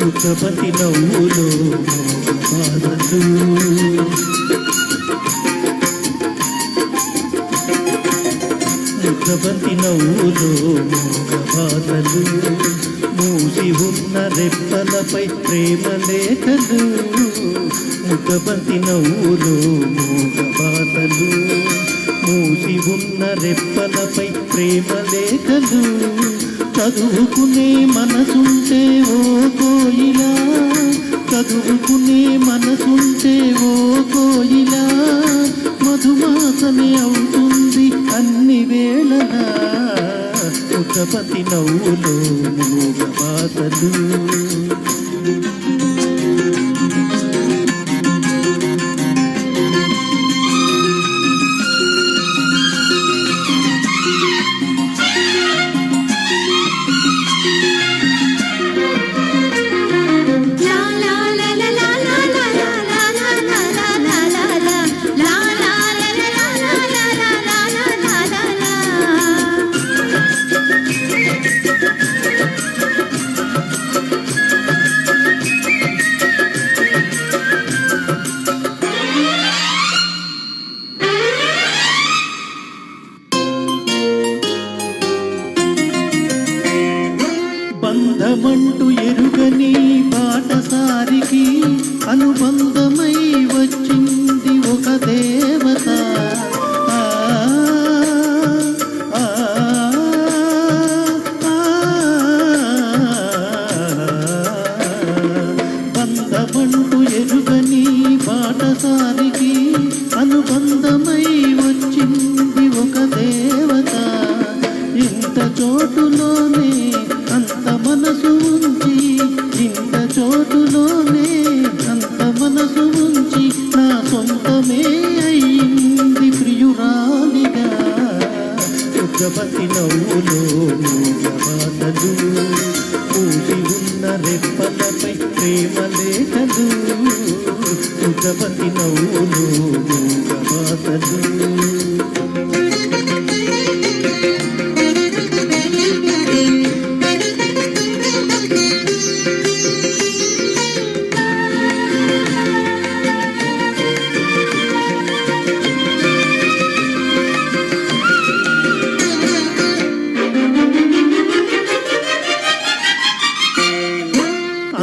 ముఖపతి నవ్వులో బాధలు ముఖపతి నవ్వులో బాధలు మూసి ఉన్న రెప్పలపై ప్రేమ లేఖలు ముఖపతి నవ్వులో బాధలు మూసి ఉన్న రెప్పలపై ప్రేమ లేఖలు చదువుకునే మనసుంటే ఓ కోయిలా చదువుకునే మనసుంటే ఓ కోయిలా మధుమాసమే అవుతుంది అన్ని వేళలా ముఖపతి నవ్వులో మూగబాతలు బంధమంటూ ఎరుగని బాటసారికి అనుబంధమై వచ్చింది ఒక దేవత బంధమంటూ ఎరుగని బాటసారికి అనుబంధమై వచ్చింది ఒక దేవత ఇంత చోటులోనే అంత మనసు ఉంచి ఇంత చోటులోనే అంత మనసు ఉంచి నా సొంతమే అయింది ప్రియురాలిగా ముఖపతి నవ్వులో మూగబాతలు పూసి ఉన్న రెప్పలపై ప్రేమ లేఖలు ముఖపతి నవ్వులో మూగబాతలు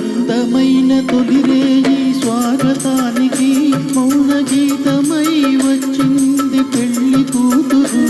అందమైన తొలిరేయి స్వాగతానికి మౌన గీతమై వచ్చింది పెళ్లి కూతురు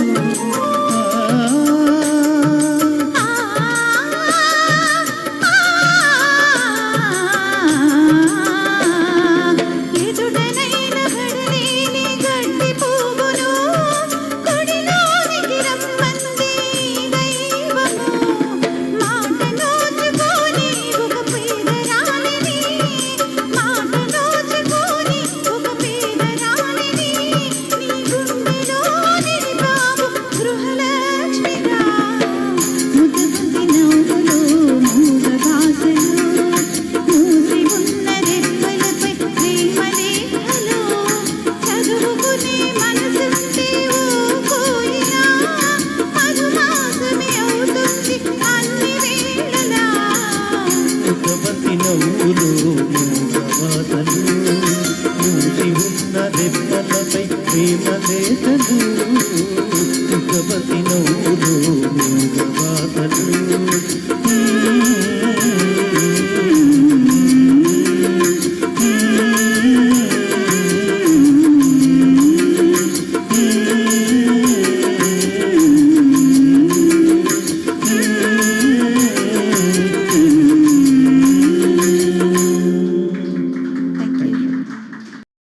నవ్వులో మూగబాతలు మూసి ఉన్న రెప్పలపై